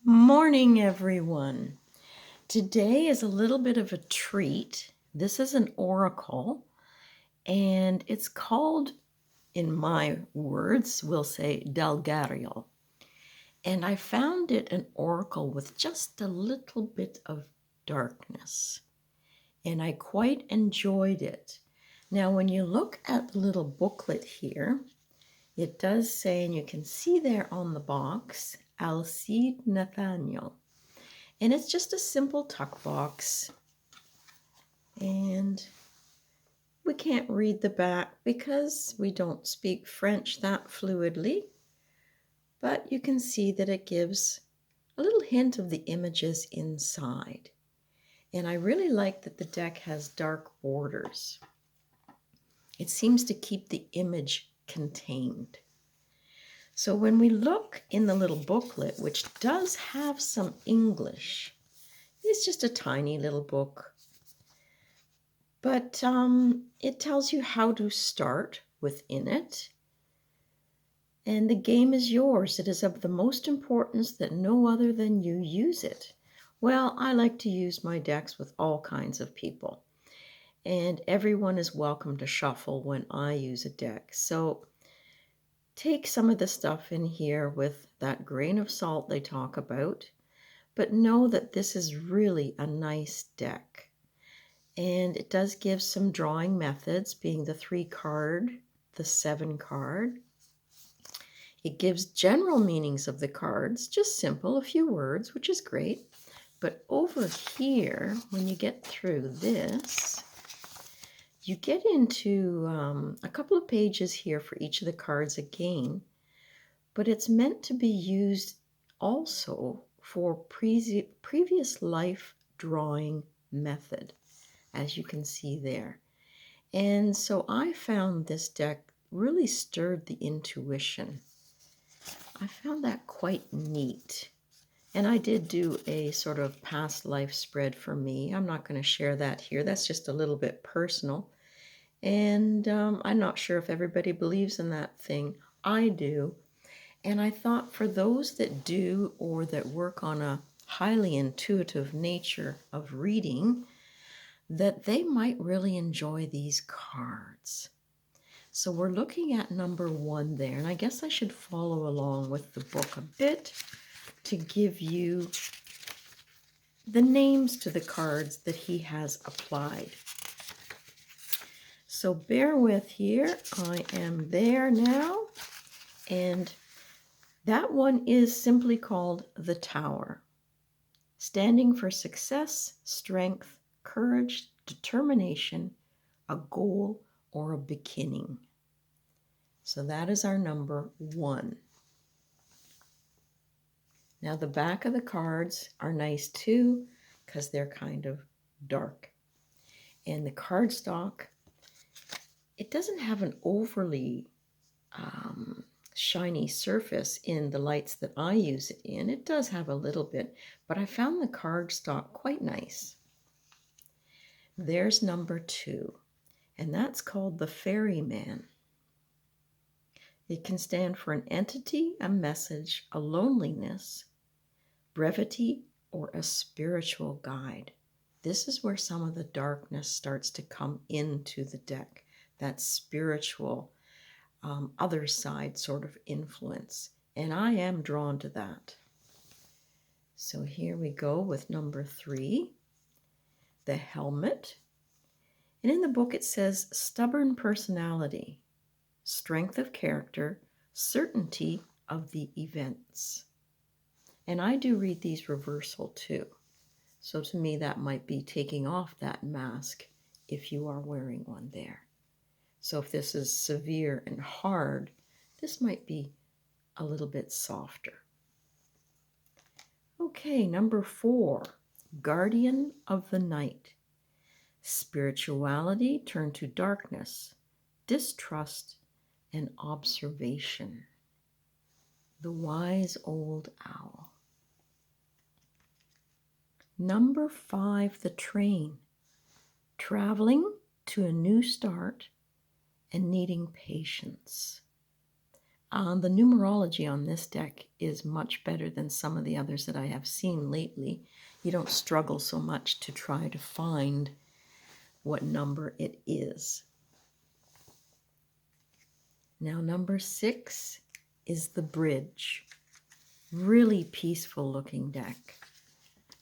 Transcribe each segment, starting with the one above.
Morning, everyone. Today is a little bit of a treat. This is an oracle, and it's called, in my words, we'll say Dalgario. And I found it an oracle with just a little bit of darkness, and I quite enjoyed it. Now, when you look at the little booklet here, it does say, and you can see there on the box, Alcide Nathanael. And it's just a simple tuck box. And we can't read the back because we don't speak French that fluidly. But you can see that it gives a little hint of the images inside. And I really like that the deck has dark borders. It seems to keep the image contained. So when we look in the little booklet, which does have some English, it's just a tiny little book. But it tells you how to start within it. And the game is yours. It is of the most importance that no other than you use it. Well, I like to use my decks with all kinds of people. And everyone is welcome to shuffle when I use a deck. So take some of the stuff in here with that grain of salt they talk about. But know that this is really a nice deck. And it does give some drawing methods, being the 3 card, the 7 card. It gives general meanings of the cards, just simple, a few words, which is great. But over here, when you get through this, you get into a couple of pages here for each of the cards again. But it's meant to be used also for previous life drawing method, as you can see there. And so I found this deck really stirred the intuition. I found that quite neat. And I did do a sort of past life spread for me. I'm not going to share that here. That's just a little bit personal. And I'm not sure if everybody believes in that thing. I do. And I thought for those that do or that work on a highly intuitive nature of reading, that they might really enjoy these cards. So we're looking at number 1 there, and I guess I should follow along with the book a bit to give you the names to the cards that he has applied. So bear with here. I am there now, and that one is simply called the Tower, standing for success, strength, courage, determination, a goal, or a beginning. So that is our number 1. Now the back of the cards are nice too because they're kind of dark. And the cardstock, it doesn't have an overly shiny surface in the lights that I use it in. It does have a little bit, but I found the cardstock quite nice. There's number 2, and that's called the Ferryman. It can stand for an entity, a message, a loneliness, brevity, or a spiritual guide. This is where some of the darkness starts to come into the deck, that spiritual other side sort of influence. And I am drawn to that. So here we go with number 3, the Helmet. And in the book it says stubborn personality, strength of character, certainty of the events. And I do read these reversal too. So to me that might be taking off that mask if you are wearing one there. So if this is severe and hard, this might be a little bit softer. Okay, number 4, Guardian of the Night. Spirituality turned to darkness, distrust, and observation. The wise old owl. Number 5, the Train. Traveling to a new start and needing patience. The numerology on this deck is much better than some of the others that I have seen lately. You don't struggle so much to try to find what number it is. Now, number 6 is the bridge. Really peaceful looking deck.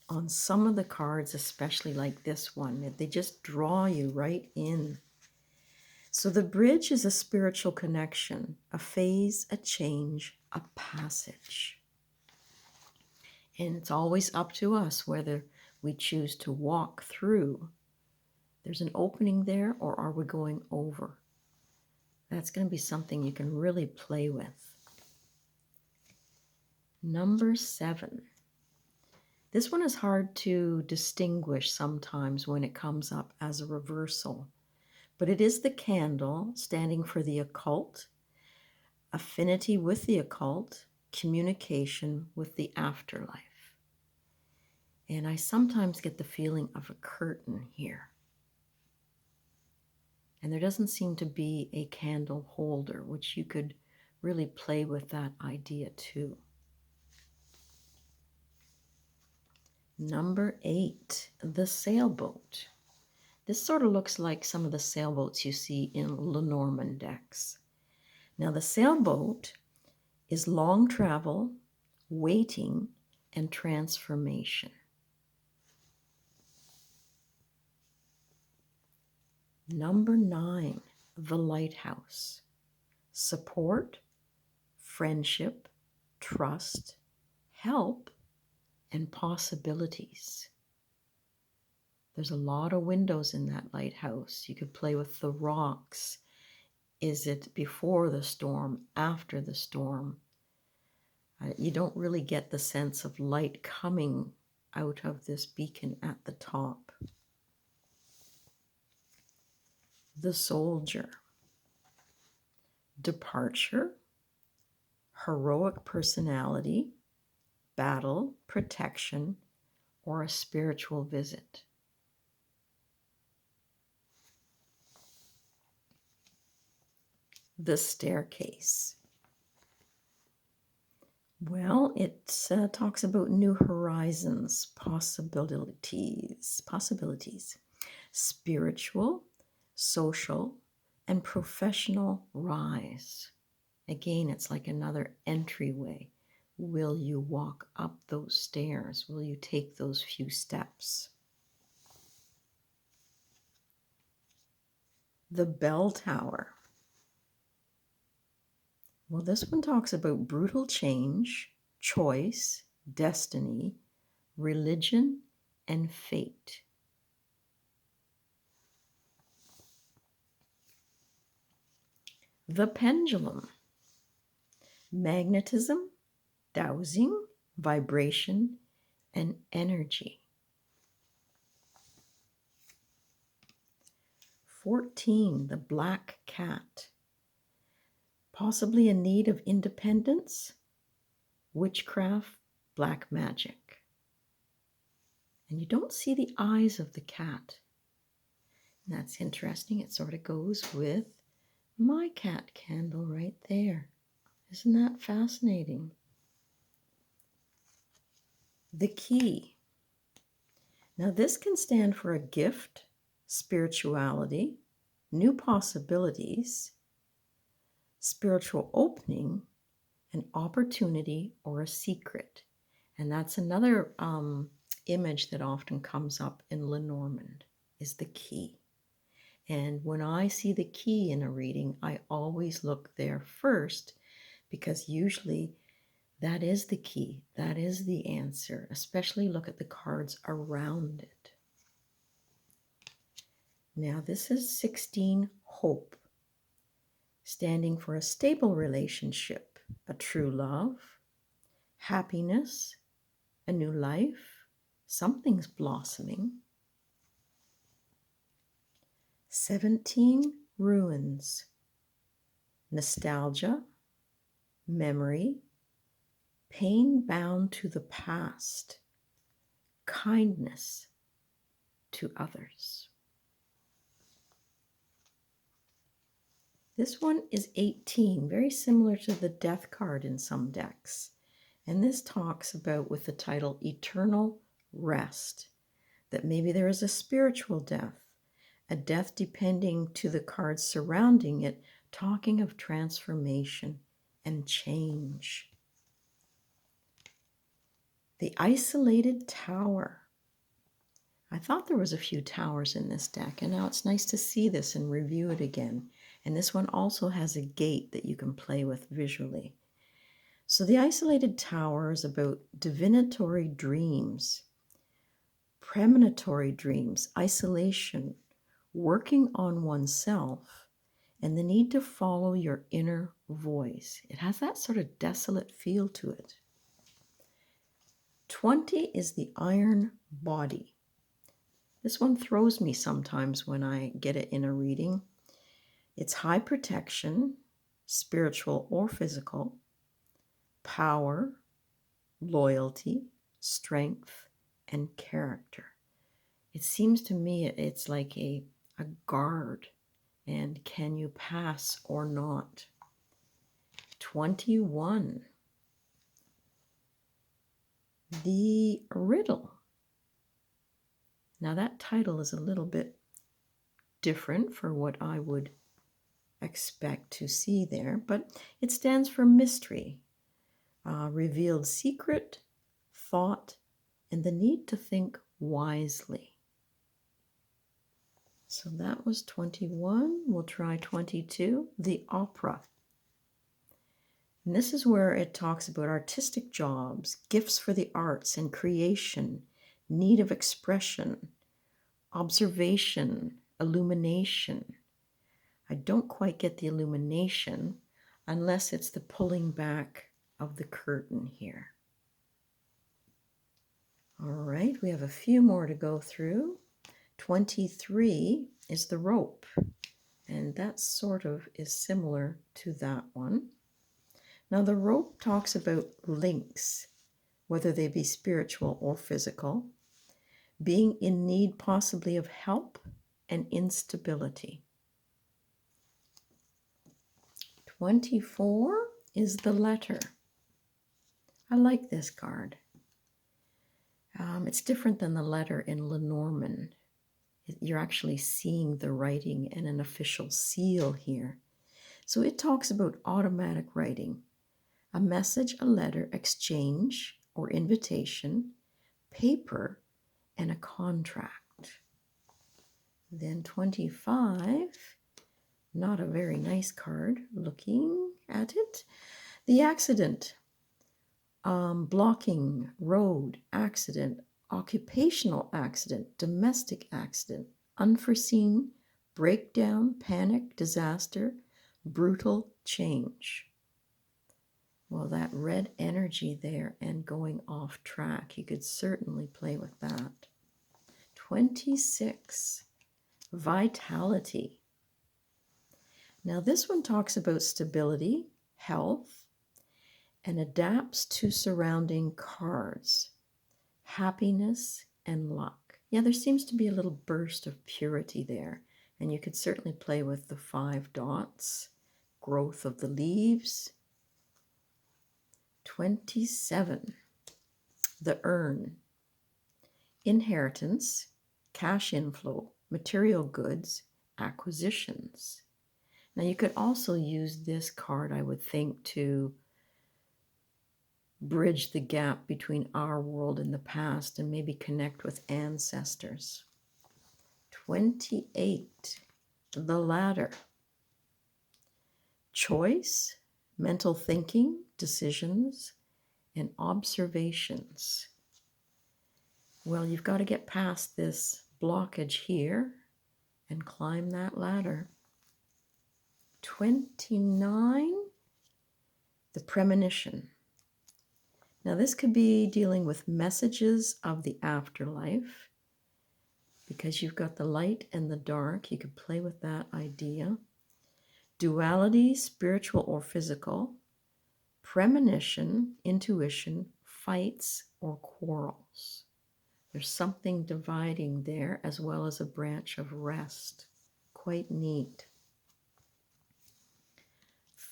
On some of the cards, especially like this one, they just draw you right in. So the bridge is a spiritual connection, a phase, a change, a passage. And it's always up to us whether we choose to walk through. There's an opening there, or are we going over? That's going to be something you can really play with. Number 7. This one is hard to distinguish sometimes when it comes up as a reversal. But it is the candle standing for the occult, affinity with the occult, communication with the afterlife. And I sometimes get the feeling of a curtain here. And there doesn't seem to be a candle holder, which you could really play with that idea too. Number 8, the sailboat. This sort of looks like some of the sailboats you see in Lenormand decks. Now, the sailboat is long travel, waiting, and transformation. Number 9, the lighthouse. Support, friendship, trust, help, and possibilities. There's a lot of windows in that lighthouse. You could play with the rocks. Is it before the storm, after the storm? You don't really get the sense of light coming out of this beacon at the top. The soldier. Departure, heroic personality, battle, protection, or a spiritual visit. The staircase. Well, it talks about new horizons, possibilities, spiritual, social, and professional rise. Again, it's like another entryway. Will you walk up those stairs? Will you take those few steps? The bell tower. Well, this one talks about brutal change, choice, destiny, religion, and fate. The pendulum. Magnetism, dowsing, vibration, and energy. 14, the black cat. Possibly in need of independence, witchcraft, black magic. And you don't see the eyes of the cat. And that's interesting. It sort of goes with my cat candle right there. Isn't that fascinating? The key. Now this can stand for a gift, spirituality, new possibilities, spiritual opening, an opportunity, or a secret. And that's another image that often comes up in Lenormand, is the key. And when I see the key in a reading, I always look there first, because usually that is the key, that is the answer. Especially look at the cards around it. Now this is 16, hope, standing for a stable relationship, a true love, happiness, a new life, something's blossoming. 17, ruins, nostalgia, memory, pain bound to the past, kindness to others. This one is 18, very similar to the Death card in some decks. And this talks about, with the title, Eternal Rest, that maybe there is a spiritual death, a death depending to the cards surrounding it, talking of transformation and change. The Isolated Tower. I thought there was a few towers in this deck, and now it's nice to see this and review it again. And this one also has a gate that you can play with visually. So the Isolated Tower is about divinatory dreams, premonitory dreams, isolation, working on oneself, and the need to follow your inner voice. It has that sort of desolate feel to it. 20 is the Iron Body. This one throws me sometimes when I get it in a reading. It's high protection, spiritual or physical, power, loyalty, strength, and character. It seems to me it's like a guard, and can you pass or not? 21. The Riddle. Now that title is a little bit different for what I would expect to see there, but it stands for mystery, revealed secret, thought, and the need to think wisely. So that was 21. We'll try 22, the Opera. And this is where it talks about artistic jobs, gifts for the arts and creation, need of expression, observation, illumination. I don't quite get the illumination unless it's the pulling back of the curtain here. All right, we have a few more to go through. 23 is the Rope, and that sort of is similar to that one. Now the Rope talks about links, whether they be spiritual or physical, being in need possibly of help and instability. 24 is the Letter. I like this card. It's different than the letter in Lenormand. You're actually seeing the writing and an official seal here. So it talks about automatic writing, a message, a letter, exchange or invitation, paper, and a contract. Then 25, not a very nice card looking at it. The Accident, blocking, road, accident, occupational accident, domestic accident, unforeseen, breakdown, panic, disaster, brutal change. Well, that red energy there and going off track, you could certainly play with that. 26, Vitality. Now this one talks about stability, health, and adapts to surrounding cards, happiness and luck. Yeah, there seems to be a little burst of purity there, and you could certainly play with the 5 dots, growth of the leaves. 27, the Urn, inheritance, cash inflow, material goods, acquisitions. Now you could also use this card, I would think, to bridge the gap between our world and the past and maybe connect with ancestors. 28, the Ladder, choice, mental thinking, decisions, and observations. Well, you've got to get past this blockage here and climb that ladder. 29, the Premonition. Now this could be dealing with messages of the afterlife, because you've got the light and the dark. You could play with that idea. Duality, spiritual or physical. Premonition, intuition, fights or quarrels. There's something dividing there, as well as a branch of rest. Quite neat.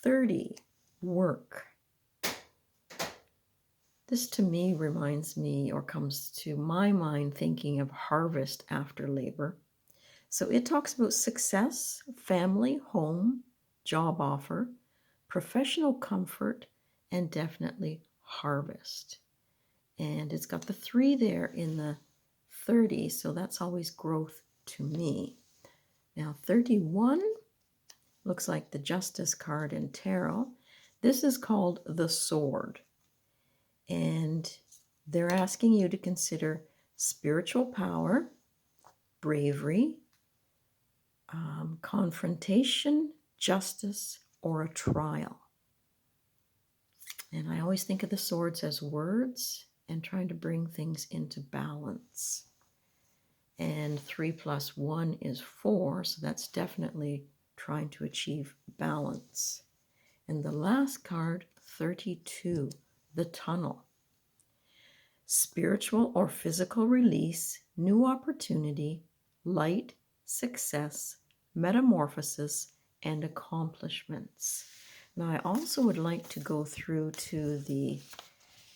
30, work. This to me reminds me, or comes to my mind, thinking of harvest after labor. So it talks about success, family, home, job offer, professional comfort, and definitely harvest. And it's got the 3 there in the 30, so that's always growth to me. Now 31 looks like the Justice card in tarot. This is called the Sword. And they're asking you to consider spiritual power, bravery, confrontation, justice, or a trial. And I always think of the swords as words and trying to bring things into balance. And 3 plus 1 is 4, so that's definitely trying to achieve balance. And the last card, 32, the Tunnel. Spiritual or physical release, new opportunity, light, success, metamorphosis, and accomplishments. Now, I also would like to go through to the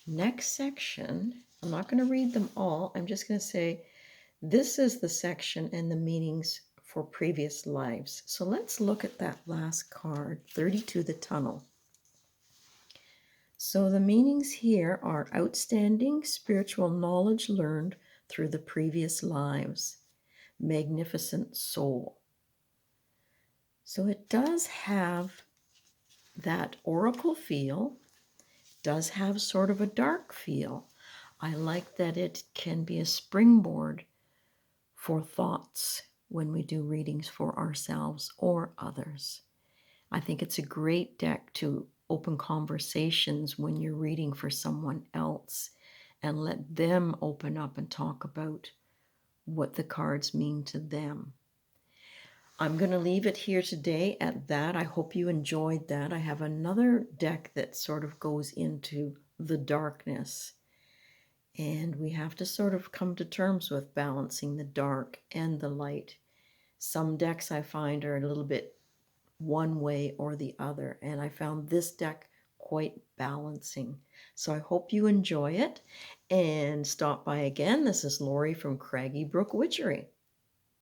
next section. I'm not going to read them all. I'm just going to say this is the section and the meanings for previous lives. So let's look at that last card, 32, the Tunnel. So the meanings here are outstanding spiritual knowledge learned through the previous lives, magnificent soul. So it does have that oracle feel, does have sort of a dark feel. I like that it can be a springboard for thoughts when we do readings for ourselves or others. I think it's a great deck to open conversations when you're reading for someone else and let them open up and talk about what the cards mean to them. I'm going to leave it here today at that. I hope you enjoyed that. I have another deck that sort of goes into the darkness. And we have to sort of come to terms with balancing the dark and the light. Some decks I find are a little bit one way or the other, and I found this deck quite balancing. So I hope you enjoy it and stop by again. This is Lori from Craggy Brook Witchery.